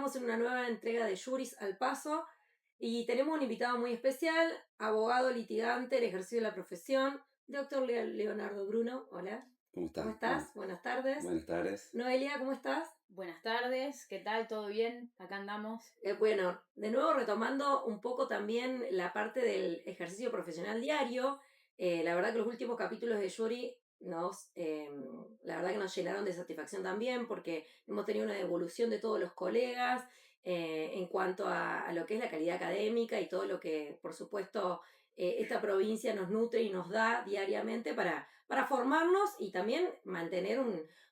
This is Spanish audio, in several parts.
estamos en una nueva entrega de Juris al Paso y tenemos un invitado muy especial, abogado litigante, el ejercicio de la profesión, doctor Leonardo Bruno. Hola. ¿Cómo ¿Cómo estás? estás? Buenas tardes. Buenas tardes. Noelia, ¿cómo estás? Buenas tardes, ¿qué tal? ¿Todo bien? Acá andamos. Bueno, de nuevo retomando un poco también la parte del ejercicio profesional diario, la verdad que los últimos capítulos de Yuri la verdad que nos llenaron de satisfacción también porque hemos tenido una evolución de todos los colegas en cuanto a lo que es la calidad académica y todo lo que, por supuesto, esta provincia nos nutre y nos da diariamente para formarnos y también mantener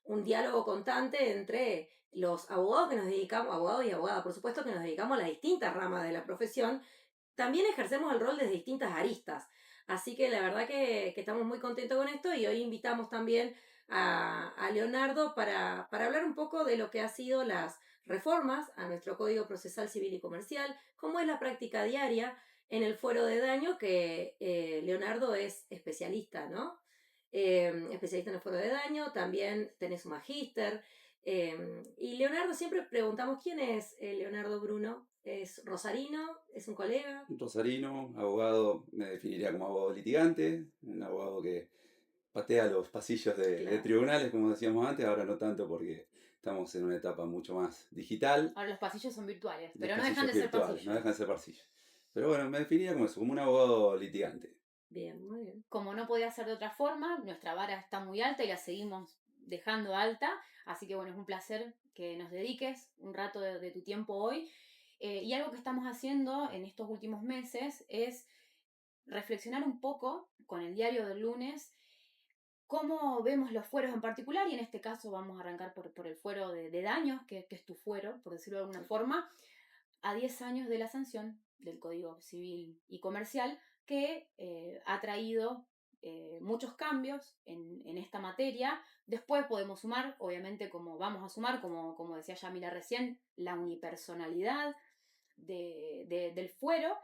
un diálogo constante entre los abogados que nos dedicamos, abogados y abogadas, por supuesto que nos dedicamos a las distintas ramas de la profesión, también ejercemos el rol desde distintas aristas. Así que la verdad que estamos muy contentos con esto y hoy invitamos también a Leonardo para hablar un poco de lo que han sido las reformas a nuestro Código Procesal Civil y Comercial, cómo es la práctica diaria en el fuero de daño, que Leonardo es especialista, ¿no? Especialista en el fuero de daño, también tenés un magíster. Y Leonardo, siempre preguntamos quién es Leonardo Bruno. ¿Es rosarino? ¿Es un colega? Rosarino, abogado, me definiría como abogado litigante, un abogado que patea los pasillos de Claro. tribunales, como decíamos antes, ahora no tanto porque estamos en una etapa mucho más digital. Ahora los pasillos son virtuales, Los pero no pasillos dejan de ser virtuales, pasillos. no dejan de ser pasillos. Pero bueno, me definiría como eso, como un abogado litigante. Bien, muy bien. Como no podía ser de otra forma, nuestra vara está muy alta y la seguimos dejando alta, así que bueno, es un placer que nos dediques un rato de tu tiempo hoy. Y algo que estamos haciendo en estos últimos meses es reflexionar un poco con el diario del lunes cómo vemos los fueros en particular, y en este caso vamos a arrancar por el fuero de daños, que es tu fuero, por decirlo de alguna forma, a 10 años de la sanción del Código Civil y Comercial, que ha traído muchos cambios en esta materia. Después podemos sumar, obviamente, como vamos a sumar, como decía Yamila recién, la unipersonalidad del fuero.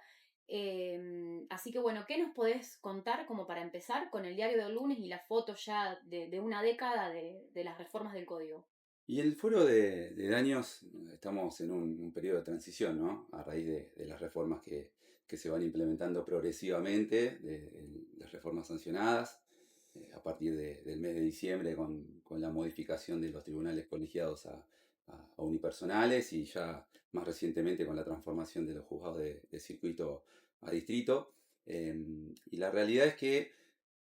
Así que bueno, ¿qué nos podés contar como para empezar con el diario del lunes y la foto ya de una década de las reformas del código? Y el fuero de daños, estamos en un periodo de transición, ¿no? A raíz de las reformas que se van implementando progresivamente, de las reformas sancionadas, a partir del mes de diciembre con la modificación de los tribunales colegiados a unipersonales y ya más recientemente con la transformación de los juzgados de circuito a distrito. Y la realidad es que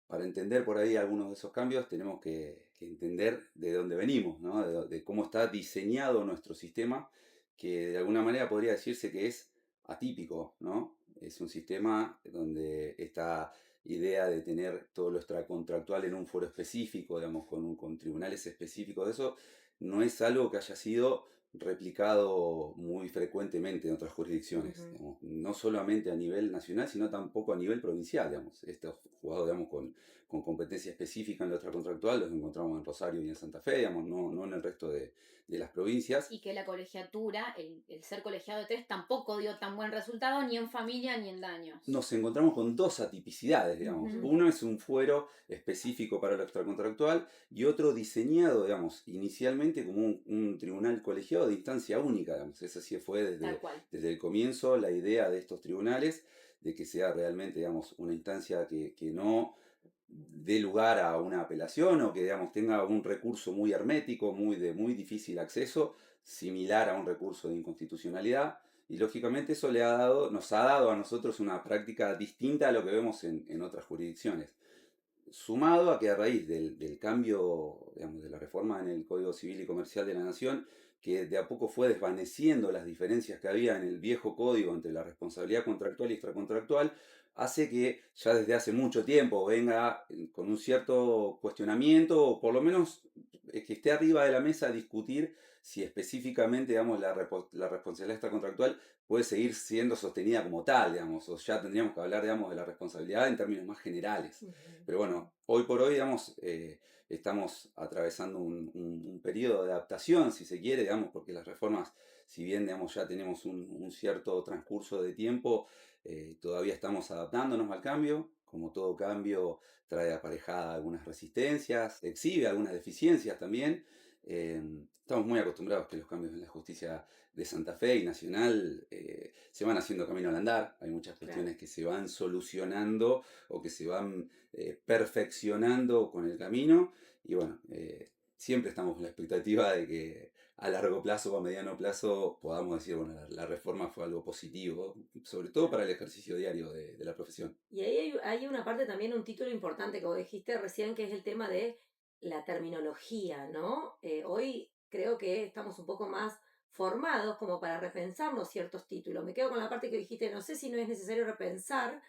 para entender por ahí algunos de esos cambios tenemos que entender de dónde venimos, ¿no? De cómo está diseñado nuestro sistema, que de alguna manera podría decirse que es atípico, ¿no? Es un sistema donde esta idea de tener todo lo extracontractual en un foro específico, digamos, con tribunales específicos de eso, no es algo que haya sido replicado muy frecuentemente en otras jurisdicciones, digamos, no solamente a nivel nacional, sino tampoco a nivel provincial, digamos. Estos juzgados, digamos, con competencia específica en la contractual los encontramos en Rosario y en Santa Fe, digamos, no en el resto de las provincias. Y que la colegiatura, el ser colegiado de 3, tampoco dio tan buen resultado ni en familia ni en daños. Nos encontramos con dos atipicidades, digamos. Uno es un fuero específico para lo extracontractual y otro diseñado, digamos, inicialmente como un tribunal colegiado de instancia única, digamos. Esa sí fue desde el comienzo la idea de estos tribunales, de que sea realmente, digamos, una instancia que no dé lugar a una apelación o que, digamos, tenga un recurso muy hermético, de muy difícil acceso, similar a un recurso de inconstitucionalidad. Y lógicamente eso nos ha dado a nosotros una práctica distinta a lo que vemos en otras jurisdicciones. Sumado a que a raíz del cambio, digamos, de la reforma en el Código Civil y Comercial de la Nación, que de a poco fue desvaneciendo las diferencias que había en el viejo código entre la responsabilidad contractual y extracontractual, hace que ya desde hace mucho tiempo venga con un cierto cuestionamiento, o por lo menos que esté arriba de la mesa a discutir si específicamente, digamos, la responsabilidad extracontractual puede seguir siendo sostenida como tal, digamos, o ya tendríamos que hablar, digamos, de la responsabilidad en términos más generales. Pero bueno, hoy por hoy, digamos, estamos atravesando un periodo de adaptación, si se quiere, digamos, porque las reformas, si bien, digamos, ya tenemos un cierto transcurso de tiempo, todavía estamos adaptándonos al cambio. Como todo cambio, trae aparejada algunas resistencias, exhibe algunas deficiencias también. Estamos muy acostumbrados que los cambios en la justicia de Santa Fe y nacional se van haciendo camino al andar. Hay muchas Claro. cuestiones que se van solucionando o que se van perfeccionando con el camino. Y bueno, siempre estamos con la expectativa de que a largo plazo o a mediano plazo podamos decir, bueno, la reforma fue algo positivo, sobre todo para el ejercicio diario de la profesión. Y ahí hay una parte también, un título importante que vos dijiste recién, que es el tema de la terminología, ¿no? Hoy creo que estamos un poco más formados como para repensarnos ciertos títulos. Me quedo con la parte que dijiste, no sé si no es necesario repensar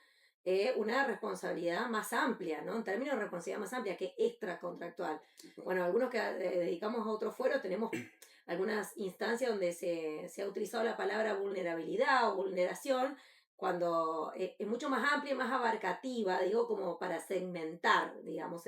una responsabilidad más amplia, ¿no? En términos de responsabilidad más amplia que extracontractual. Bueno, algunos que dedicamos a otro fuero tenemos algunas instancias donde se ha utilizado la palabra vulnerabilidad o vulneración cuando es mucho más amplia y más abarcativa, digo, como para segmentar, digamos,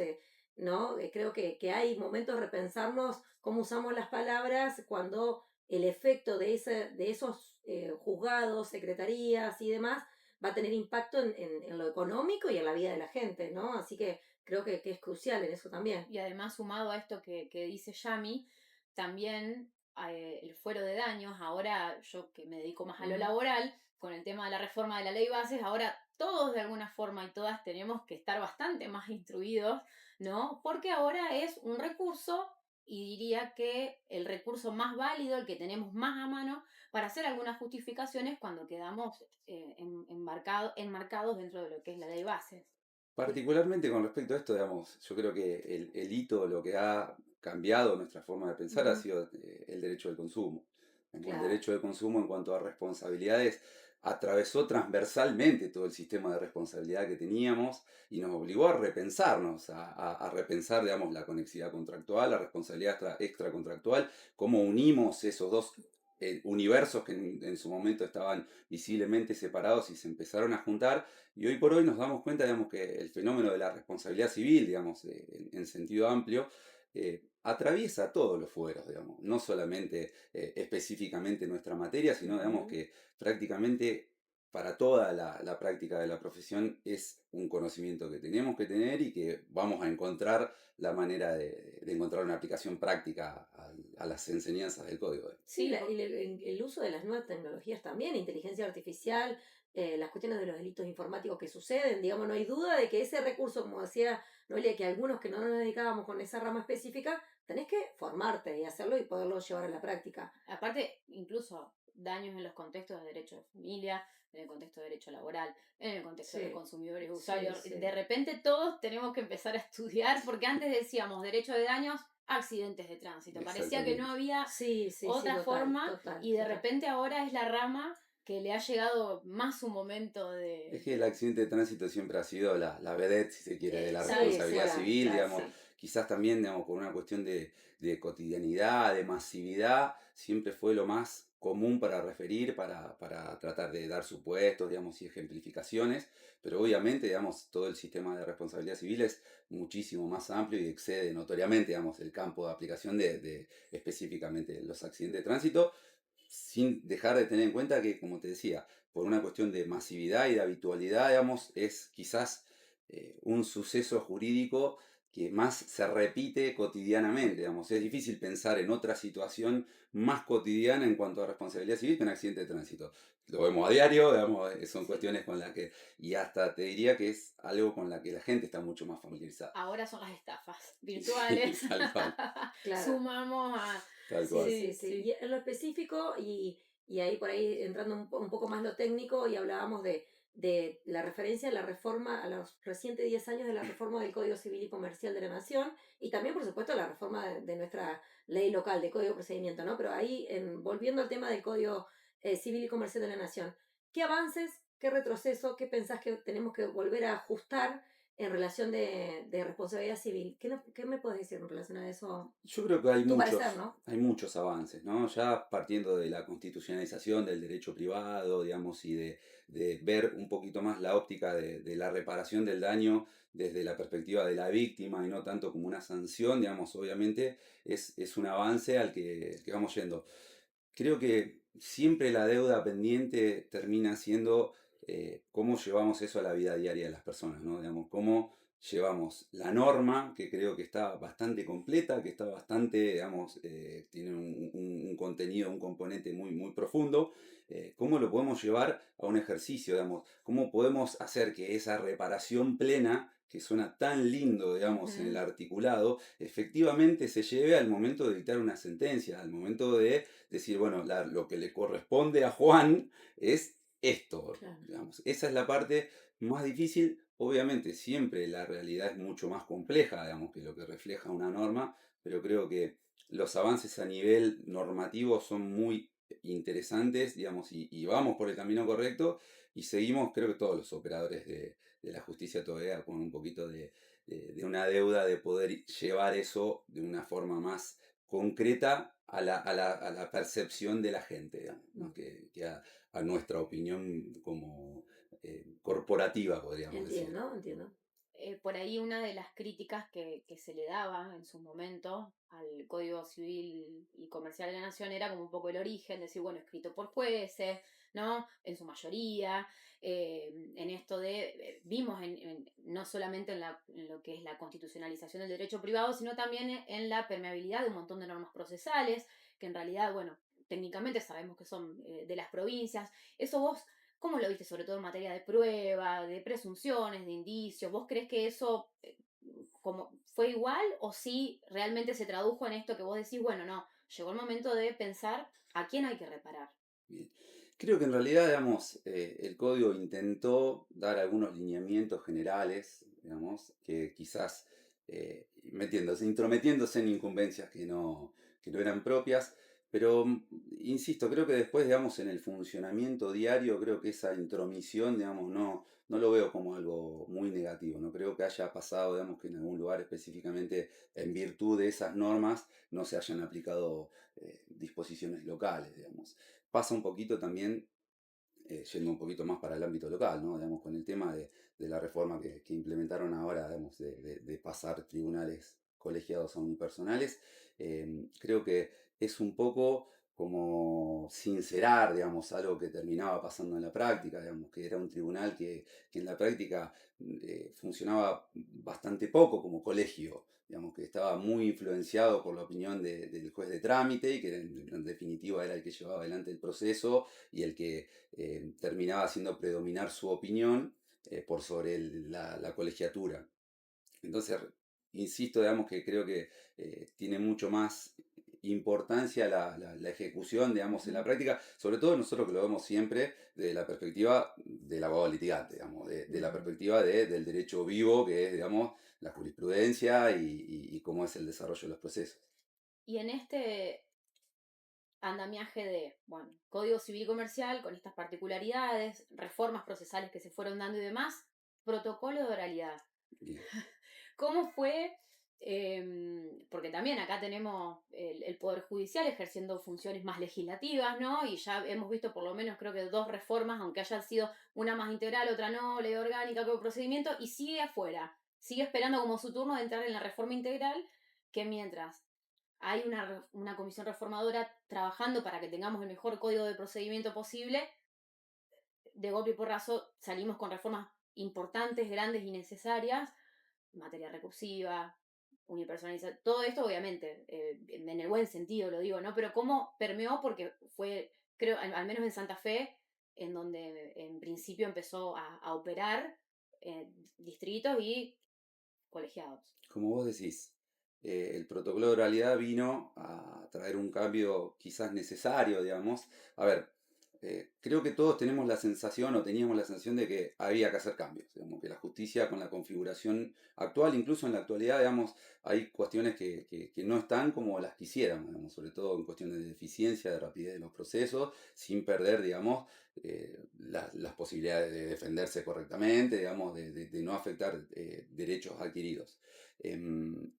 ¿no? Creo que hay momentos de repensarnos cómo usamos las palabras cuando el efecto de esos juzgados, secretarías y demás va a tener impacto en lo económico y en la vida de la gente, ¿no? Así que creo que es crucial en eso también. Y además, sumado a esto que dice Yami, también el fuero de daños, ahora yo que me dedico más a lo laboral, con el tema de la reforma de la ley bases, ahora todos de alguna forma y todas tenemos que estar bastante más instruidos, ¿no? Porque ahora es un recurso y diría que el recurso más válido, el que tenemos más a mano para hacer algunas justificaciones cuando quedamos enmarcados dentro de lo que es la ley bases. Particularmente con respecto a esto, digamos, yo creo que el hito, lo que ha cambiado nuestra forma de pensar ha sido el derecho del consumo. El Claro. derecho de consumo en cuanto a responsabilidades atravesó transversalmente todo el sistema de responsabilidad que teníamos y nos obligó a repensarnos, a repensar, digamos, la conexidad contractual, la responsabilidad extracontractual, cómo unimos esos dos universos que en su momento estaban visiblemente separados y se empezaron a juntar. Y hoy por hoy nos damos cuenta, digamos, que el fenómeno de la responsabilidad civil, digamos, en sentido amplio, atraviesa todos los fueros, digamos, no solamente específicamente nuestra materia, sino, digamos, que prácticamente para toda la práctica de la profesión es un conocimiento que tenemos que tener y que vamos a encontrar la manera de encontrar una aplicación práctica a las enseñanzas del código. Sí, y el uso de las nuevas tecnologías también, inteligencia artificial, las cuestiones de los delitos informáticos que suceden, digamos, no hay duda de que ese recurso, como decía Noelia, que algunos que no nos dedicábamos con esa rama específica, tenés que formarte y hacerlo y poderlo llevar a la práctica. Aparte, incluso daños en los contextos de derecho de familia, en el contexto de derecho laboral, en el contexto de consumidores y usuarios. Sí, sí. De repente todos tenemos que empezar a estudiar, porque antes decíamos derecho de daños, accidentes de tránsito. Parecía que no había Sí, sí, otra total, forma total, y de total. repente ahora es la rama que le ha llegado más su momento de... Es que el accidente de tránsito siempre ha sido la vedette, si se quiere, de la Sí, responsabilidad claro, civil, claro, digamos, sí. quizás también, digamos, por una cuestión de cotidianidad, de masividad, siempre fue lo más común para referir, para tratar de dar supuestos, digamos, y ejemplificaciones, pero obviamente, digamos, todo el sistema de responsabilidad civil es muchísimo más amplio y excede notoriamente, digamos, el campo de aplicación de específicamente los accidentes de tránsito, sin dejar de tener en cuenta que, como te decía, por una cuestión de masividad y de habitualidad, digamos, es quizás un suceso jurídico que más se repite cotidianamente, digamos. Es difícil pensar en otra situación más cotidiana en cuanto a responsabilidad civil que un accidente de tránsito. Lo vemos a diario, digamos, son Sí. cuestiones con las que, y hasta te diría que es algo con la que la gente está mucho más familiarizada. Ahora son las estafas virtuales. Tal cual, Claro. Sumamos a... tal Sí, cual. sí, sí. Y en lo específico, y ahí por ahí entrando un poco más lo técnico, y hablábamos de la referencia a la reforma, a los recientes 10 años de la reforma del Código Civil y Comercial de la Nación, y también, por supuesto, la reforma de nuestra ley local, de Código de Procedimiento, ¿no? Pero ahí, volviendo al tema del Código Civil y Comercial de la Nación, ¿qué avances, qué retroceso, qué pensás que tenemos que volver a ajustar en relación de responsabilidad civil? ¿Qué me puedes decir en relación a eso? Yo creo que Tu parecer, ¿no? hay muchos avances, ¿no? Ya partiendo de la constitucionalización del derecho privado, digamos, y de ver un poquito más la óptica de la reparación del daño desde la perspectiva de la víctima y no tanto como una sanción, digamos, obviamente es un avance al que vamos yendo. Creo que siempre la deuda pendiente termina siendo cómo llevamos eso a la vida diaria de las personas, ¿no? Digamos, cómo llevamos la norma, que creo que está bastante completa, que está bastante, digamos, tiene un contenido, un componente muy, muy profundo, cómo lo podemos llevar a un ejercicio, digamos, cómo podemos hacer que esa reparación plena, que suena tan lindo, digamos, en el Ujú. articulado, efectivamente se lleve al momento de dictar una sentencia, al momento de decir, bueno, lo que le corresponde a Juan es esto, Claro. digamos. Esa es la parte más difícil. Obviamente, siempre la realidad es mucho más compleja, digamos, que lo que refleja una norma, pero creo que los avances a nivel normativo son muy interesantes, digamos, y vamos por el camino correcto y seguimos, creo que todos los operadores de la justicia todavía con un poquito de una deuda de poder llevar eso de una forma más concreta a la percepción de la gente, digamos, ¿no? Que a nuestra opinión como corporativa, podríamos decir. Entiendo, entiendo. Por ahí una de las críticas que se le daba en su momento al Código Civil y Comercial de la Nación era como un poco el origen, decir, bueno, escrito por jueces, ¿no? En su mayoría, en esto de, vimos no solamente en lo que es la constitucionalización del derecho privado, sino también en la permeabilidad de un montón de normas procesales, que en realidad, bueno, técnicamente sabemos que son de las provincias. Eso vos, ¿cómo lo viste, sobre todo en materia de prueba, de presunciones, de indicios? ¿Vos crees que eso como fue igual o si realmente se tradujo en esto que vos decís, bueno, no, llegó el momento de pensar a quién hay que reparar? Bien. Creo que en realidad, digamos, el código intentó dar algunos lineamientos generales, digamos, que quizás intrometiéndose en incumbencias que no eran propias, pero insisto, creo que después, digamos, en el funcionamiento diario, creo que esa intromisión, digamos, no lo veo como algo muy negativo, no creo que haya pasado, digamos, que en algún lugar específicamente en virtud de esas normas no se hayan aplicado disposiciones locales, digamos. Pasa un poquito también, yendo un poquito más para el ámbito local, ¿no? Digamos, con el tema de la reforma que implementaron ahora, digamos, de pasar tribunales colegiados a unipersonales, creo que es un poco como sincerar, digamos, algo que terminaba pasando en la práctica, digamos, que era un tribunal que en la práctica funcionaba bastante poco como colegio, digamos, que estaba muy influenciado por la opinión del juez de trámite y que en definitiva era el que llevaba adelante el proceso y el que terminaba haciendo predominar su opinión por sobre la colegiatura. Entonces, insisto, digamos que creo que tiene mucho más importancia la ejecución, digamos, en la Ujú, práctica, sobre todo nosotros que lo vemos siempre desde la perspectiva del abogado litigante, digamos, de la Ujú. perspectiva del derecho vivo, que es, digamos, la jurisprudencia y cómo es el desarrollo de los procesos. y en este andamiaje de, bueno, Código Civil y Comercial, con estas particularidades, reformas procesales que se fueron dando y demás, protocolo de oralidad. Bien. ¿Cómo fue? Porque también acá tenemos el Poder Judicial ejerciendo funciones más legislativas, ¿no? Y ya hemos visto por lo menos creo que dos reformas, aunque hayan sido una más integral, otra no, ley orgánica, como procedimiento, y sigue afuera, sigue esperando como su turno de entrar en la reforma integral, que mientras hay una comisión reformadora trabajando para que tengamos el mejor código de procedimiento posible, de golpe y porrazo salimos con reformas importantes, grandes y necesarias, materia recursiva, unipersonalización, todo esto obviamente, en el buen sentido lo digo, ¿no? Pero cómo permeó porque fue, creo, al menos en Santa Fe, en donde en principio empezó a operar distritos y colegiados. Como vos decís, el protocolo de oralidad vino a traer un cambio quizás necesario, digamos. A ver, creo que todos tenemos la sensación o teníamos la sensación de que había que hacer cambios, digamos, que la justicia con la configuración actual, incluso en la actualidad, digamos, hay cuestiones que no están como las quisiéramos, digamos, sobre todo en cuestiones de eficiencia, de rapidez de los procesos, sin perder, digamos, las posibilidades de defenderse correctamente, digamos, de no afectar derechos adquiridos.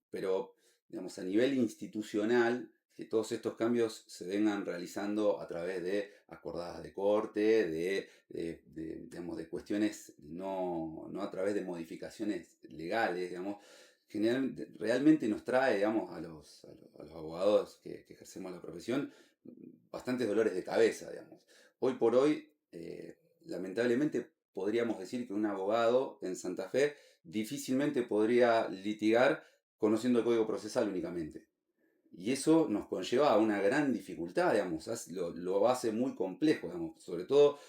Pero, digamos, a nivel institucional, que todos estos cambios se vengan realizando a través de acordadas de corte, digamos, de cuestiones, no a través de modificaciones legales, digamos, realmente nos trae, digamos, a los abogados que ejercemos la profesión bastantes dolores de cabeza, digamos. Hoy por hoy, lamentablemente, podríamos decir que un abogado en Santa Fe difícilmente podría litigar conociendo el código procesal únicamente. Y eso nos conlleva a una gran dificultad, digamos, lo hace muy complejo, digamos, sobre todo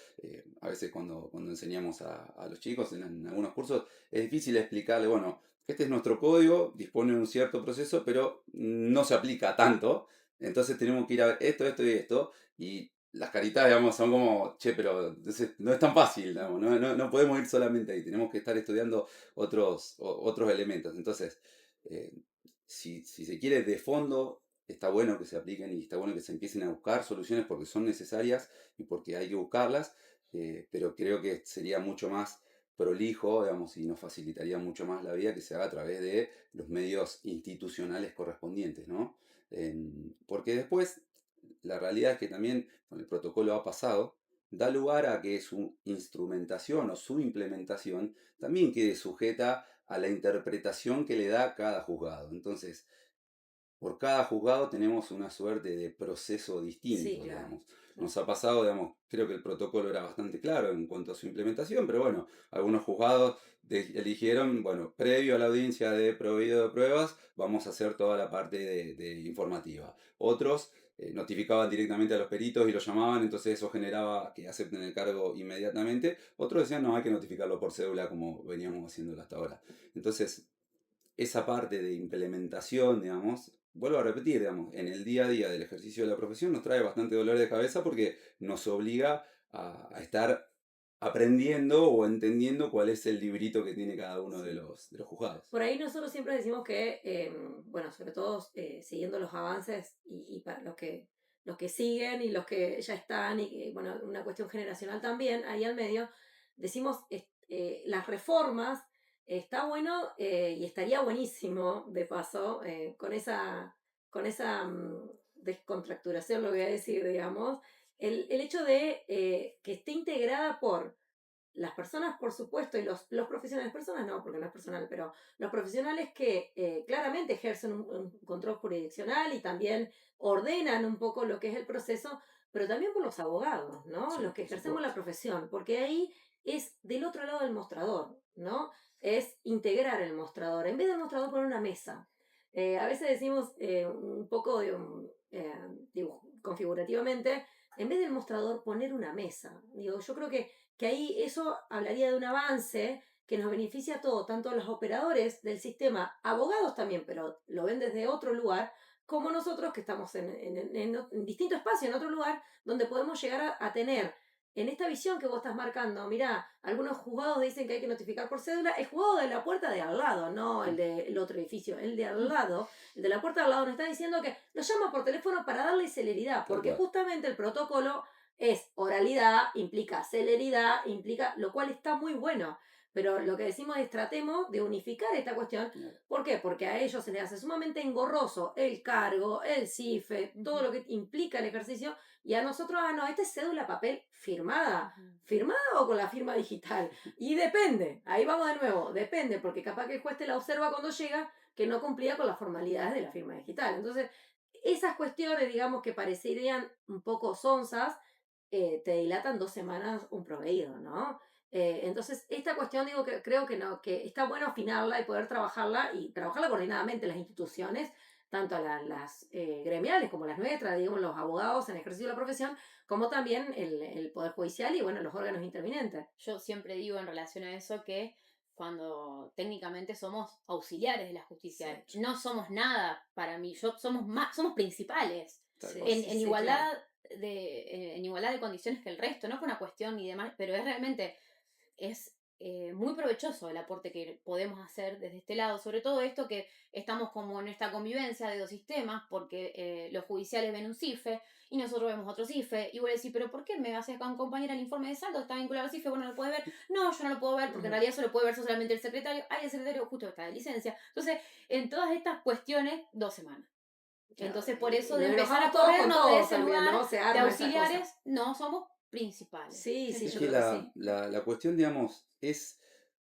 a veces cuando enseñamos a los chicos en algunos cursos, es difícil explicarle, bueno, este es nuestro código, dispone de un cierto proceso, pero no se aplica tanto, entonces tenemos que ir a ver esto y esto, y las caritas, digamos, son como, che, pero entonces, no es tan fácil, digamos, no podemos ir solamente ahí, tenemos que estar estudiando otros elementos, entonces... eh, si se quiere de fondo, está bueno que se apliquen y está bueno que se empiecen a buscar soluciones porque son necesarias y porque hay que buscarlas, pero creo que sería mucho más prolijo, digamos, y nos facilitaría mucho más la vida que se haga a través de los medios institucionales correspondientes, ¿no? Porque después, la realidad es que también con el protocolo ha pasado, da lugar a que su instrumentación o su implementación también quede sujeta a la interpretación que le da cada juzgado. Entonces, por cada juzgado tenemos una suerte de proceso distinto, Sí, claro. digamos. Nos ha pasado, digamos, creo que el protocolo era bastante claro en cuanto a su implementación, pero bueno, algunos juzgados eligieron, bueno, previo a la audiencia de proveído de pruebas, vamos a hacer toda la parte de informativa. Otros notificaban directamente a los peritos y los llamaban, entonces eso generaba que acepten el cargo inmediatamente. Otros decían, no, hay que notificarlo por cédula como veníamos haciéndolo hasta ahora. Entonces, esa parte de implementación, digamos, vuelvo a repetir, digamos, en el día a día del ejercicio de la profesión nos trae bastante dolor de cabeza porque nos obliga a estar aprendiendo o entendiendo cuál es el librito que tiene cada uno de los juzgados. Por ahí nosotros siempre decimos que, bueno, sobre todo siguiendo los avances y para los que siguen y los que ya están, y que, bueno, una cuestión generacional también, ahí al medio, decimos las reformas, está bueno y estaría buenísimo, de paso, con esa descontracturación, lo voy a decir, digamos, el hecho de que esté integrada por las personas, por supuesto, y los profesionales, personas no, porque no es personal, pero los profesionales que claramente ejercen un control jurisdiccional y también ordenan un poco lo que es el proceso, pero también por los abogados, ¿no? Sí, Los que por ejercemos la supuesto. profesión, porque ahí es del otro lado del mostrador, ¿no? Es integrar el mostrador, en vez del mostrador poner una mesa. A veces decimos un poco configurativamente, en vez del mostrador poner una mesa. Digo, yo creo que ahí eso hablaría de un avance que nos beneficia a todos, tanto a los operadores del sistema, abogados también, pero lo ven desde otro lugar, como nosotros que estamos en distinto espacio, en otro lugar, donde podemos llegar a tener en esta visión que vos estás marcando. Mirá, algunos juzgados dicen que hay que notificar por cédula, el juzgado de la puerta de al lado, no el del otro edificio, el de al lado, el de la puerta de al lado nos está diciendo que nos llama por teléfono para darle celeridad, Tal porque cual. justamente el protocolo es oralidad, implica celeridad, implica, lo cual está muy bueno. Pero lo que decimos es tratemos de unificar esta cuestión. ¿Por qué? Porque a ellos se les hace sumamente engorroso el cargo, el CIFE, todo lo que implica el ejercicio. Y a nosotros, no, esta es cédula papel firmada. ¿Firmada o con la firma digital? Y depende, ahí vamos de nuevo, depende, porque capaz que el juez te la observa cuando llega que no cumplía con las formalidades de la firma digital. Entonces, esas cuestiones, digamos, que parecerían un poco sonsas, te dilatan 2 semanas un proveído, ¿no? Entonces, esta cuestión digo que creo que no, que está bueno afinarla y poder trabajarla y trabajarla coordinadamente las instituciones, tanto las gremiales como las nuestras, digamos, los abogados en ejercicio de la profesión, como también el Poder Judicial y, bueno, los órganos intervinientes. Yo siempre digo en relación a eso que cuando técnicamente somos auxiliares de la justicia, Sí, no somos nada para mí, somos más, somos principales sí, Cual. sí, en sí, claro. igualdad en igualdad de condiciones que el resto, no es una cuestión ni demás, pero es realmente es muy provechoso el aporte que podemos hacer desde este lado, sobre todo esto que estamos como en esta convivencia de dos sistemas, porque los judiciales ven un CIFE y nosotros vemos otro CIFE, y voy a decir, pero ¿por qué me hace acá un compañero el informe de saldo? ¿Está vinculado al CIFE? Bueno, ¿lo puede ver? No, yo no lo puedo ver porque en realidad eso lo puede ver solamente el secretario. Ay, el secretario justo está de licencia. Entonces, en todas estas cuestiones, 2 semanas. Claro, Entonces, por y eso de nos empezar enojamos a todos con corrernos de todos ese también, lugar ¿no? Se de arma esa cosa. auxiliares, no somos principales. Sí, sí, Es yo que creo que sí. la cuestión, digamos, es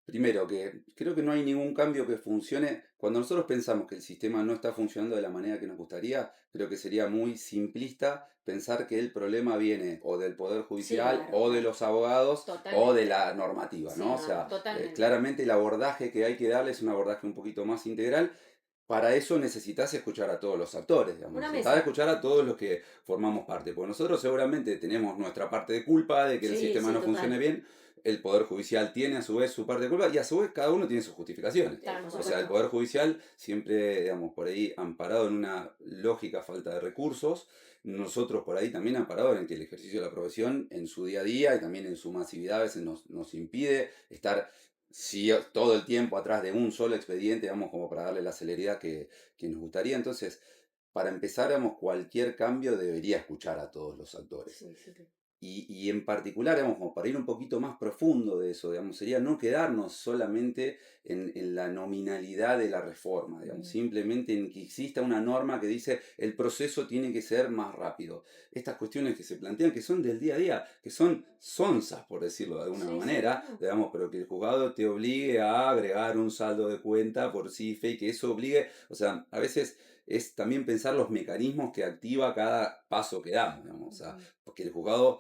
Primero, que creo que no hay ningún cambio que funcione. Cuando nosotros pensamos que el sistema no está funcionando de la manera que nos gustaría, creo que sería muy simplista pensar que el problema viene o del Poder Sí, Judicial claro, o de claro. los abogados o de Totalmente. la normativa, ¿no? Sí, O no, sea, no. Totalmente. claramente el abordaje que hay que darle es un abordaje un poquito más integral. Para eso necesitas escuchar a todos los actores, digamos, Una necesitas mesa. escuchar a todos los que formamos parte, porque nosotros seguramente tenemos nuestra parte de culpa de que el Sí, sistema sí, no funcione total. bien, el Poder Judicial tiene a su vez su parte de culpa y a su vez cada uno tiene sus justificaciones. Tal Por O cual. sea, el supuesto. Poder Judicial siempre, digamos, por ahí amparado en una lógica falta de recursos, nosotros por ahí también amparados en que el ejercicio de la profesión en su día a día y también en su masividad a veces nos impide estar todo el tiempo atrás de un solo expediente, digamos, como para darle la celeridad que nos gustaría. Entonces, para empezar, digamos, cualquier cambio debería escuchar a todos los actores. Sí, sí, sí. Y en particular, digamos, como para ir un poquito más profundo de eso, digamos, sería no quedarnos solamente en la nominalidad de la reforma, digamos, Mm. simplemente en que exista una norma que dice el proceso tiene que ser más rápido. Estas cuestiones que se plantean, que son del día a día, que son sonzas, por decirlo de alguna Sí, sí, manera, no. digamos, pero que el juzgado te obligue a agregar un saldo de cuenta por CIFE y que eso obligue, o sea, a veces es también pensar los mecanismos que activa cada paso que damos, digamos, o sea, Ujú. porque el juzgado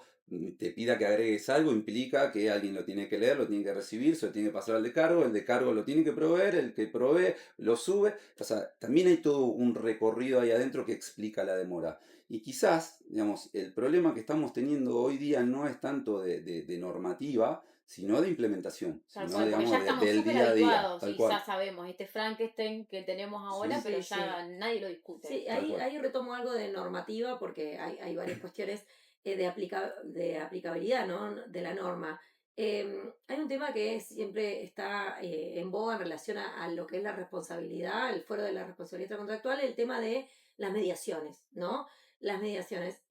te pida que agregues algo, implica que alguien lo tiene que leer, lo tiene que recibir, se lo tiene que pasar al de cargo lo tiene que proveer, el que provee lo sube. O sea, también hay todo un recorrido ahí adentro que explica la demora. Y quizás, digamos, el problema que estamos teniendo hoy día no es tanto de normativa, sino de implementación, Tal sino, cual, porque ya digamos, estamos del súper día a día, habituados tal y ya cual. sabemos este Frankenstein que tenemos ahora, Sí, pero Sí, sí. ya nadie lo discute. Sí, tal ahí, cual. ahí retomo algo de normativa porque hay varias cuestiones de aplicabilidad, ¿no? De la norma. Hay un tema que siempre está en boga en relación a lo que es la responsabilidad, el fuero de la responsabilidad contractual, el tema de las mediaciones, ¿no? Las mediaciones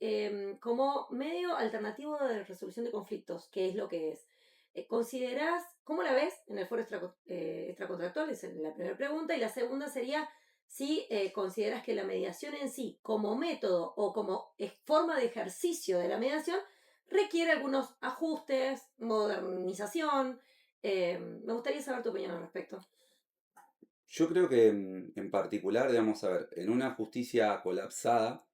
como medio alternativo de resolución de conflictos, que es lo que es. ¿Considerás, cómo la ves en el fuero extracontractual? Es la primera pregunta. Y la segunda sería si consideras que la mediación en sí, como método o como forma de ejercicio de la mediación, requiere algunos ajustes, modernización. Me gustaría saber tu opinión al respecto. Yo creo que en particular, digamos, a ver, en una justicia colapsada,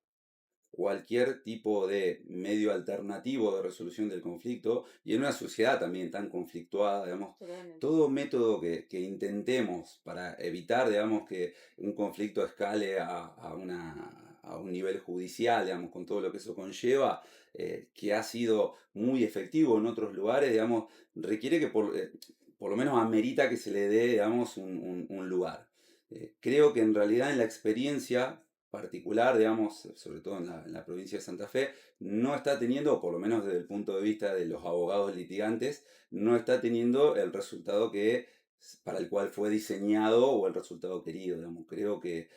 cualquier tipo de medio alternativo de resolución del conflicto y en una sociedad también tan conflictuada, digamos, Totalmente. todo método que intentemos para evitar, digamos, que un conflicto escale a un nivel judicial, digamos, con todo lo que eso conlleva, que ha sido muy efectivo en otros lugares, digamos, requiere que por lo menos amerita que se le dé, digamos, un lugar. Creo que en realidad en la experiencia particular, digamos, sobre todo en la provincia de Santa Fe, no está teniendo, o por lo menos desde el punto de vista de los abogados litigantes, no está teniendo el resultado para el cual fue diseñado o el resultado querido. Digamos. Creo que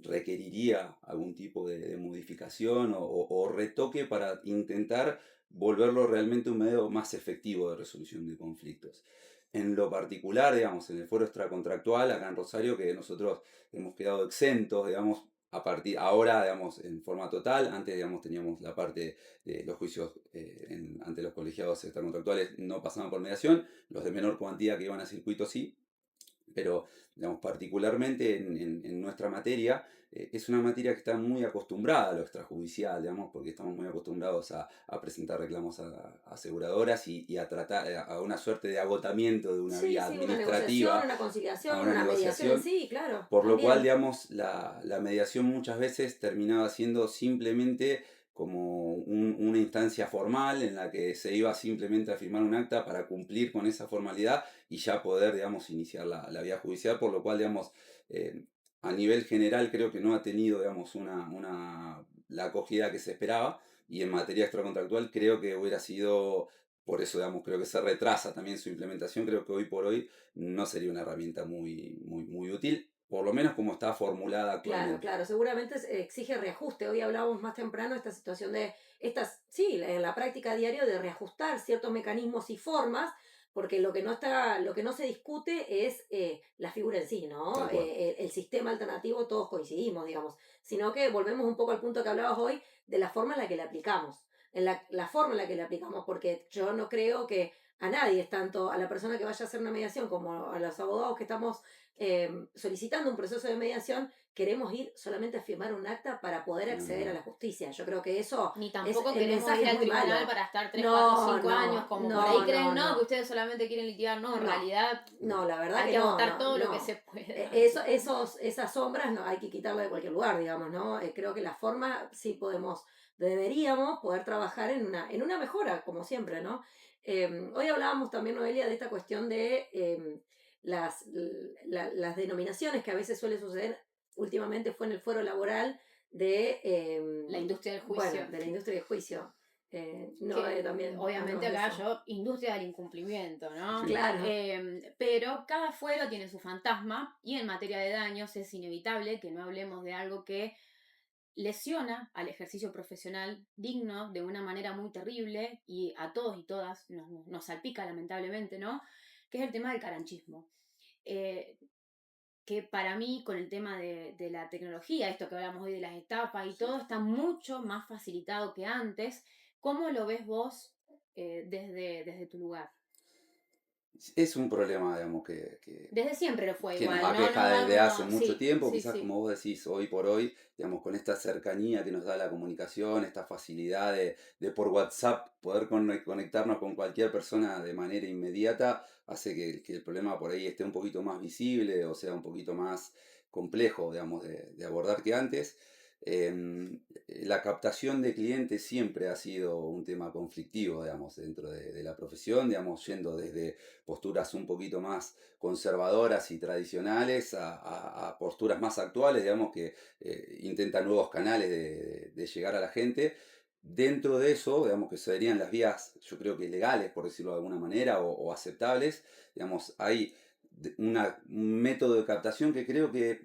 requeriría algún tipo de modificación o retoque para intentar volverlo realmente un medio más efectivo de resolución de conflictos. En lo particular, digamos, en el foro extracontractual, acá en Rosario, que nosotros hemos quedado exentos, digamos, ahora, digamos, en forma total, antes, digamos, teníamos la parte de los juicios ante los colegiados extracontractuales no pasaban por mediación, los de menor cuantía que iban a circuito sí, pero digamos, particularmente en nuestra materia, es una materia que está muy acostumbrada a lo extrajudicial, digamos, porque estamos muy acostumbrados a presentar reclamos a aseguradoras y a tratar a una suerte de agotamiento de una Sí, vía sí, una negociación, administrativa, una a conciliación, una una mediación en negociación, sí, claro, por lo cual, también. digamos, la mediación muchas veces terminaba siendo simplemente como una instancia formal en la que se iba simplemente a firmar un acta para cumplir con esa formalidad y ya poder, digamos, iniciar la vía judicial, por lo cual, digamos, eh, a nivel general creo que no ha tenido, digamos, la acogida que se esperaba y en materia extracontractual creo que hubiera sido, por eso, digamos, creo que se retrasa también su implementación, creo que hoy por hoy no sería una herramienta muy útil, por lo menos como está formulada Claro, actualmente. claro, seguramente exige reajuste. Hoy hablábamos más temprano de esta situación de estas, sí, en la práctica diaria de reajustar ciertos mecanismos y formas, porque lo que no está, lo que no se discute es la figura en sí, ¿no? Tal cual. El sistema alternativo todos coincidimos, digamos, sino que volvemos un poco al punto que hablabas hoy de la forma en la que le aplicamos, en la forma en la que le aplicamos, porque yo no creo que a nadie, tanto a la persona que vaya a hacer una mediación como a los abogados que estamos solicitando un proceso de mediación, queremos ir solamente a firmar un acta para poder No, acceder a no, la justicia. Yo creo que eso Ni es, tampoco el queremos mensaje ir es al muy tribunal malo. para estar 3, 4, No, 5 años, no, como por ahí no, creen, no, no, que no. ustedes solamente quieren litigar. No, en No, realidad no, la verdad hay que que no, agotar no, todo lo que se no. pueda. Esas sombras no, hay que quitarlas de cualquier lugar, digamos, ¿no? Creo que la forma sí deberíamos poder trabajar en una mejora, como siempre, ¿no? Hoy hablábamos también, Noelia, de esta cuestión de las, las denominaciones que a veces suele suceder, últimamente fue en el fuero laboral de, La industria del bueno, juicio. de la industria del juicio. No, Que también obviamente hablamos de acá eso. yo, industria del incumplimiento, ¿no? sí. Claro. Pero cada fuero tiene su fantasma y en materia de daños es inevitable que no hablemos de algo que lesiona al ejercicio profesional digno de una manera muy terrible y a todos y todas nos salpica lamentablemente, ¿no? Que es el tema del caranchismo. Eh, que para mí con el tema de la tecnología, esto que hablamos hoy de las etapas y todo, está mucho más facilitado que antes. ¿Cómo lo ves vos desde tu lugar? Es un problema, digamos, Desde siempre lo fue que nos igual, no aqueja desde hace vamos, mucho sí, tiempo, sí, quizás sí. como vos decís, hoy por hoy, digamos, con esta cercanía que nos da la comunicación, esta facilidad de por WhatsApp poder conectarnos con cualquier persona de manera inmediata, hace que el problema por ahí esté un poquito más visible o sea un poquito más complejo, digamos, de abordar que antes. La captación de clientes siempre ha sido un tema conflictivo, digamos, dentro de la profesión, digamos, yendo desde posturas un poquito más conservadoras y tradicionales a posturas más actuales, digamos, que intentan nuevos canales de llegar a la gente. Dentro de eso, digamos, que serían las vías, yo creo que legales, por decirlo de alguna manera, o aceptables, digamos, hay un método de captación que creo que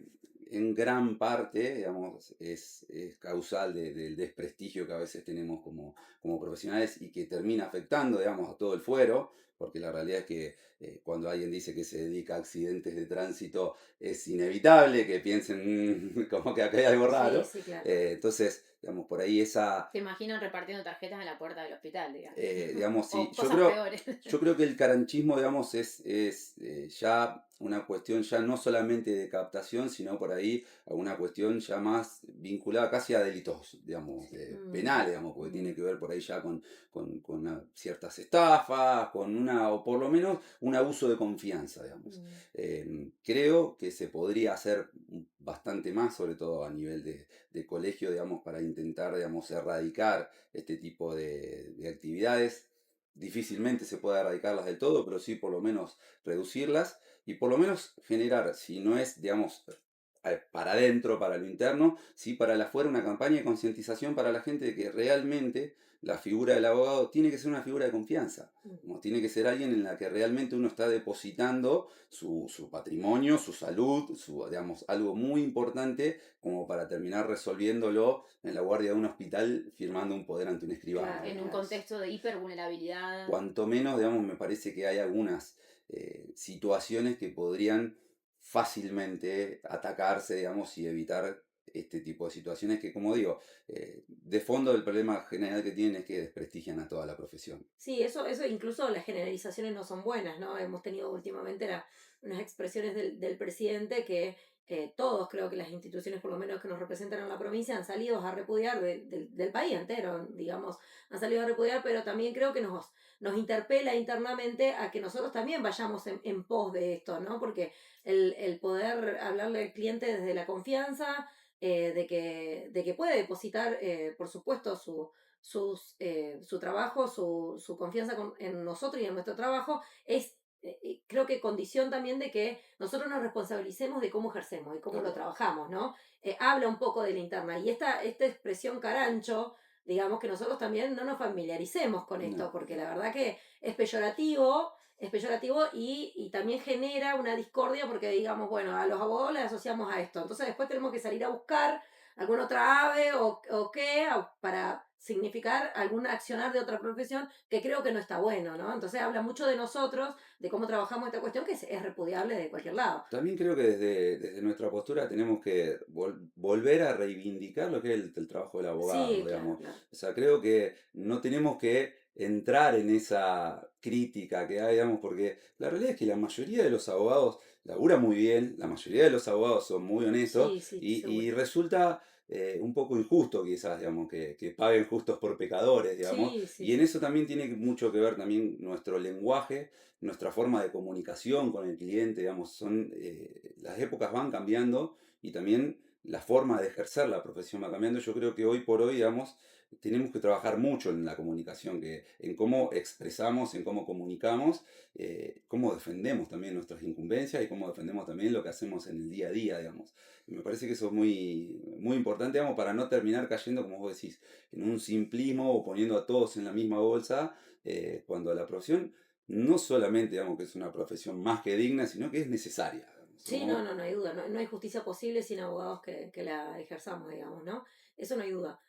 en gran parte, digamos, es causal del desprestigio que a veces tenemos como profesionales y que termina afectando, digamos, a todo el fuero, porque la realidad es que cuando alguien dice que se dedica a accidentes de tránsito, es inevitable que piensen como que acá hay algo Sí, raro. sí, claro. Entonces, digamos, por ahí esa, Se imaginan repartiendo tarjetas en la puerta del hospital, digamos. digamos, sí, O cosas peores. yo creo que el caranchismo, digamos, es ya una cuestión ya no solamente de captación, sino por ahí a una cuestión ya más vinculada casi a delitos, digamos, penales, digamos, porque tiene que ver por ahí ya con ciertas estafas, o por lo menos un abuso de confianza, digamos. Creo que se podría hacer bastante más, sobre todo a nivel de colegio, digamos, para intentar, digamos, erradicar este tipo de actividades. Difícilmente se puede erradicarlas del todo, pero sí por lo menos reducirlas y por lo menos generar, si no es, digamos, para adentro, para lo interno, sí para el afuera, una campaña de concientización para la gente de que realmente la figura del abogado tiene que ser una figura de confianza. ¿No? Tiene que ser alguien en la que realmente uno está depositando su patrimonio, su salud, digamos, algo muy importante como para terminar resolviéndolo en la guardia de un hospital firmando un poder ante un escribano, Claro, En un claro. digamos. contexto de hipervulnerabilidad. Cuanto menos, digamos, me parece que hay algunas situaciones que podrían fácilmente atacarse, digamos, y evitar este tipo de situaciones que, como digo, de fondo el problema general que tienen es que desprestigian a toda la profesión. Sí, eso incluso las generalizaciones no son buenas, ¿no? Hemos tenido últimamente unas expresiones del presidente que todos, creo que las instituciones, por lo menos que nos representan en la provincia, han salido a repudiar del país entero, digamos, han salido a repudiar, pero también creo que nos interpela internamente a que nosotros también vayamos en pos de esto, ¿no? Porque el poder hablarle al cliente desde la confianza, de que puede depositar, por supuesto, su trabajo, su confianza en nosotros y en nuestro trabajo, es creo que condición también de que nosotros nos responsabilicemos de cómo ejercemos y cómo lo trabajamos, ¿no? Habla un poco de la interna. Y esta expresión carancho, digamos que nosotros también no nos familiaricemos con esto, No. porque la verdad que es peyorativo y también genera una discordia porque digamos, bueno, a los abogados les asociamos a esto. Entonces después tenemos que salir a buscar alguna otra ave o qué para significar algún accionar de otra profesión que creo que no está bueno, ¿no? Entonces habla mucho de nosotros, de cómo trabajamos esta cuestión, que es repudiable de cualquier lado. También creo que desde nuestra postura tenemos que volver a reivindicar lo que es el trabajo del Sí, abogado, claro, digamos. claro. O sea, creo que no tenemos que entrar en esa crítica que hay, digamos, porque la realidad es que la mayoría de los abogados laburan muy bien, la mayoría de los abogados son muy honestos Sí, sí, y seguro. resulta un poco injusto quizás, digamos, que paguen justos por pecadores, digamos, Sí, sí, y en sí. eso también tiene mucho que ver también nuestro lenguaje, nuestra forma de comunicación con el cliente, digamos, las épocas van cambiando y también la forma de ejercer la profesión va cambiando. Yo creo que hoy por hoy, digamos, tenemos que trabajar mucho en la comunicación, en cómo expresamos, en cómo comunicamos, cómo defendemos también nuestras incumbencias y cómo defendemos también lo que hacemos en el día a día, digamos. Y me parece que eso es muy, muy importante, digamos, para no terminar cayendo, como vos decís, en un simplismo o poniendo a todos en la misma bolsa, cuando la profesión no solamente, digamos, que es una profesión más que digna, sino que es necesaria. Digamos, Sí, no, no, no hay duda. No, no hay justicia posible sin abogados que la ejerzamos, digamos, ¿no? Eso no hay duda.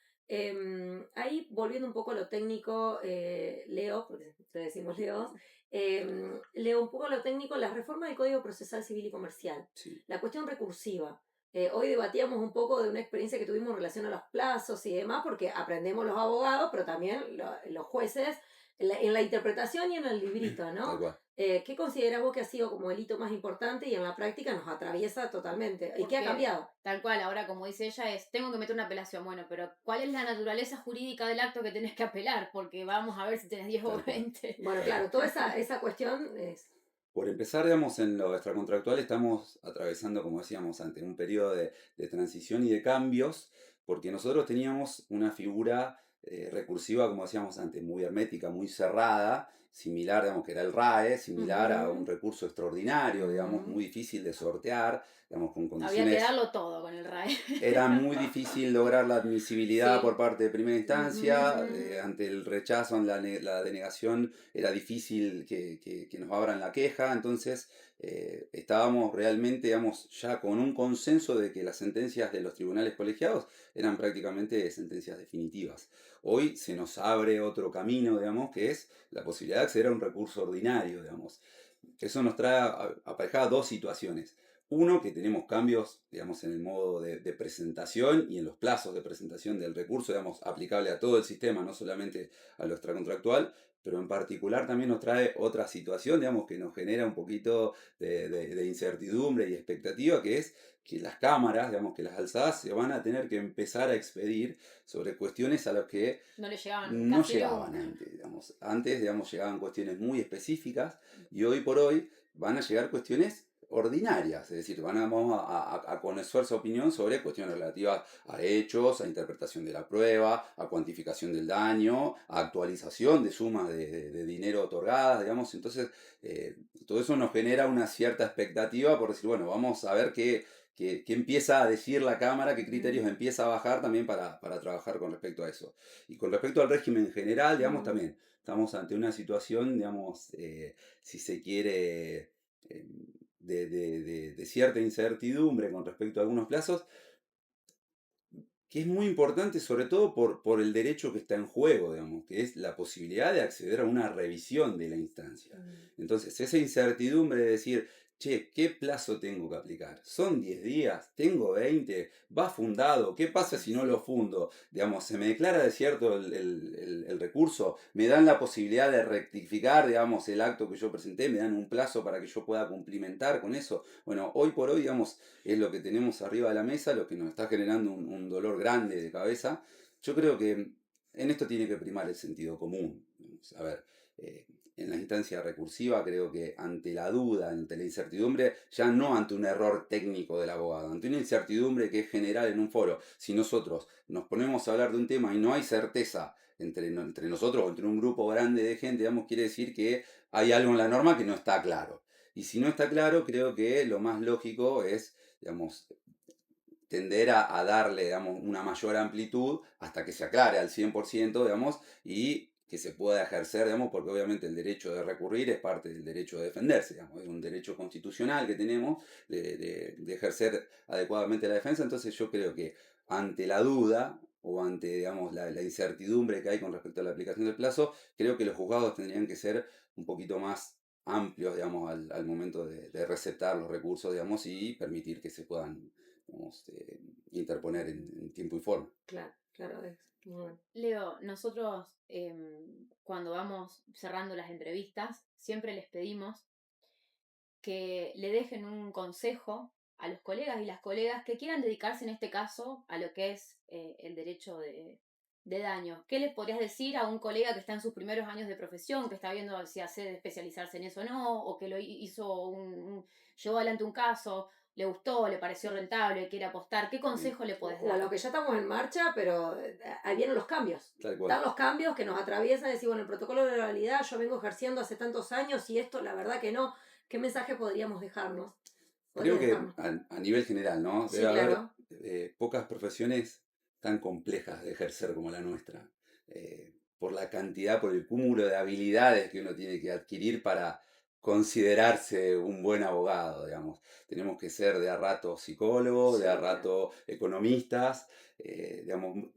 Ahí, volviendo un poco a lo técnico, Leo, porque te decimos Leos, leo un poco a lo técnico, la reforma del Código Procesal Civil y Comercial, sí, la cuestión recursiva. Hoy debatíamos un poco de una experiencia que tuvimos en relación a los plazos y demás, porque aprendemos los abogados, pero también los jueces en la interpretación y en el librito, tal ¿no? cual. ¿Qué consideras vos que ha sido como el hito más importante y en la práctica nos atraviesa totalmente? ¿Y qué ha Porque cambiado? tal cual, ahora como dice ella, tengo que meter una apelación. Bueno, pero ¿cuál es la naturaleza jurídica del acto que tenés que apelar? Porque vamos a ver si tenés 10 o Tal cual, 20. Bueno, tal cual. claro, toda esa cuestión es... Por empezar, digamos, en lo extracontractual estamos atravesando, como decíamos antes, un periodo de transición y de cambios, porque nosotros teníamos una figura recursiva, como decíamos antes, muy hermética, muy cerrada, similar, digamos, que era el RAE, similar a un Ujú, recurso extraordinario, digamos, ujú. muy difícil de sortear, digamos, con Había que condiciones. darlo todo con el RAE. Era muy difícil lograr la admisibilidad por Sí, parte de primera instancia, Ujú. ante el rechazo, la denegación, era difícil que nos abran la queja, entonces estábamos realmente, digamos, ya con un consenso de que las sentencias de los tribunales colegiados eran prácticamente sentencias definitivas. Hoy se nos abre otro camino, digamos, que es la posibilidad de acceder a un recurso ordinario, digamos. Eso nos trae aparejada dos situaciones. Uno, que tenemos cambios, digamos, en el modo de presentación y en los plazos de presentación del recurso, digamos, aplicable a todo el sistema, no solamente a lo extracontractual, pero en particular también nos trae otra situación, digamos, que nos genera un poquito de incertidumbre y expectativa, que es que las cámaras, digamos, que las alzadas se van a tener que empezar a expedir sobre cuestiones a las que no le llegaban no casi llegaban nunca. antes, digamos. Antes, digamos, llegaban cuestiones muy específicas y hoy por hoy van a llegar cuestiones ordinarias, es decir, vamos a conocer su opinión sobre cuestiones relativas a hechos, a interpretación de la prueba, a cuantificación del daño, a actualización de sumas de dinero otorgadas, digamos. Entonces, todo eso nos genera una cierta expectativa por decir, bueno, vamos a ver qué empieza a decir la Cámara, qué criterios Ujú, empieza a bajar también para trabajar con respecto a eso. Y con respecto al régimen general, digamos, ujú. también estamos ante una situación, digamos, si se quiere, de cierta incertidumbre con respecto a algunos plazos, que es muy importante sobre todo por el derecho que está en juego, digamos, que es la posibilidad de acceder a una revisión de la instancia. Mm. Entonces, esa incertidumbre de decir, che, ¿qué plazo tengo que aplicar? ¿Son 10 días? ¿Tengo 20? ¿Va fundado? ¿Qué pasa si no lo Sí. fundo? Digamos, se me declara desierto el recurso, me dan la posibilidad de rectificar, digamos, el acto que yo presenté, me dan un plazo para que yo pueda cumplimentar con eso. Bueno, hoy por hoy, digamos, es lo que tenemos arriba de la mesa, lo que nos está generando un dolor grande de cabeza. Yo creo que en esto tiene que primar el sentido común. A ver, eh, en la instancia recursiva creo que ante la duda, ante la incertidumbre, ya no ante un error técnico del abogado, ante una incertidumbre que es general en un foro, si nosotros nos ponemos a hablar de un tema y no hay certeza entre nosotros o entre un grupo grande de gente, digamos, quiere decir que hay algo en la norma que no está claro. Y si no está claro, creo que lo más lógico es, digamos, tender a darle, digamos, una mayor amplitud hasta que se aclare al 100%, digamos, y que se pueda ejercer, digamos, porque obviamente el derecho de recurrir es parte del derecho de defenderse, digamos, es un derecho constitucional que tenemos de ejercer adecuadamente la defensa, entonces yo creo que ante la duda o ante, digamos, la incertidumbre que hay con respecto a la aplicación del plazo, creo que los juzgados tendrían que ser un poquito más amplios, digamos, al momento de receptar los recursos, digamos, y permitir que se puedan digamos, interponer en tiempo y forma. Claro, claro, es muy bueno. Leo, nosotros cuando vamos cerrando las entrevistas, siempre les pedimos que le dejen un consejo a los colegas y las colegas que quieran dedicarse en este caso a lo que es el derecho de daño. ¿Qué les podrías decir a un colega que está en sus primeros años de profesión, que está viendo si hace especializarse en eso o no, o que lo hizo llevó adelante un caso, le gustó, le pareció rentable, quiere apostar? ¿Qué consejo le podés O a dar? los que ya estamos en marcha, pero ahí vienen los cambios. Tal cual. Están los cambios que nos atraviesan y decir, bueno, el protocolo de legalidad yo vengo ejerciendo hace tantos años y esto la verdad que no. ¿Qué mensaje podríamos dejarnos? Creo ¿Podrías que dejarnos? a nivel general, ¿no? Sí, Debe haber claro. pocas profesiones tan complejas de ejercer como la nuestra. Por la cantidad, por el cúmulo de habilidades que uno tiene que adquirir para considerarse un buen abogado, digamos. Tenemos que ser de a rato psicólogos, Sí, de a claro. rato economistas, digamos,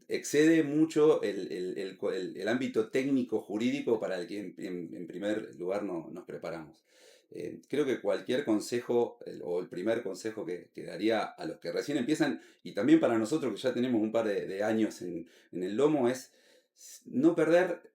excede mucho el ámbito técnico jurídico para el que en primer lugar nos preparamos. Creo que cualquier consejo, o el primer consejo que daría a los que recién empiezan, y también para nosotros que ya tenemos un par de años en el lomo, es no perder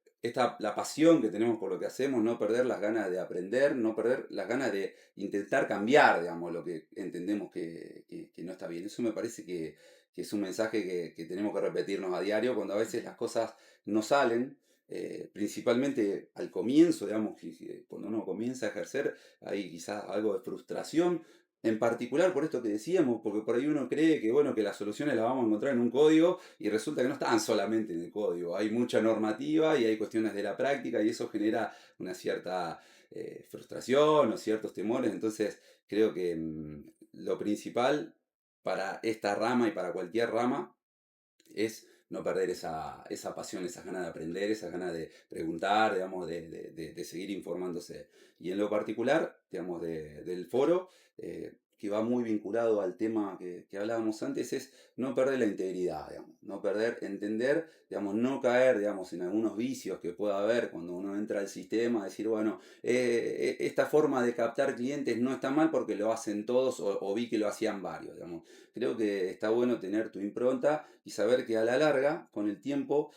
la pasión que tenemos por lo que hacemos, no perder las ganas de aprender, no perder las ganas de intentar cambiar, digamos, lo que entendemos que no está bien. Eso me parece que es un mensaje que tenemos que repetirnos a diario cuando a veces las cosas no salen. Principalmente al comienzo, digamos, cuando uno comienza a ejercer, hay quizás algo de frustración, en particular por esto que decíamos, porque por ahí uno cree que, bueno, que las soluciones las vamos a encontrar en un código y resulta que no están solamente en el código, hay mucha normativa y hay cuestiones de la práctica y eso genera una cierta frustración o ciertos temores, entonces creo que lo principal para esta rama y para cualquier rama es no perder esa pasión, esas ganas de aprender, esas ganas de preguntar, digamos, de seguir informándose. Y en lo particular, digamos, del foro, que va muy vinculado al tema que hablábamos antes, es no perder la integridad, digamos, no perder, entender, digamos, no caer, digamos, en algunos vicios que pueda haber cuando uno entra al sistema, decir, bueno, esta forma de captar clientes no está mal porque lo hacen todos o vi que lo hacían varios, digamos. Creo que está bueno tener tu impronta y saber que a la larga, con el tiempo,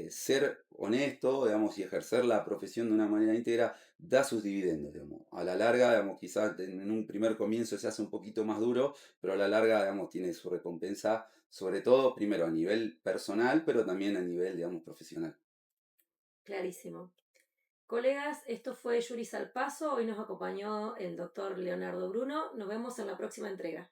ser honesto, digamos, y ejercer la profesión de una manera íntegra da sus dividendos, digamos. A la larga, digamos, quizás en un primer comienzo se hace un poquito más duro, pero a la larga, digamos, tiene su recompensa, sobre todo, primero a nivel personal, pero también a nivel, digamos, profesional. Clarísimo. Colegas, esto fue Yuri Salpazo. Hoy nos acompañó el doctor Leonardo Bruno. Nos vemos en la próxima entrega.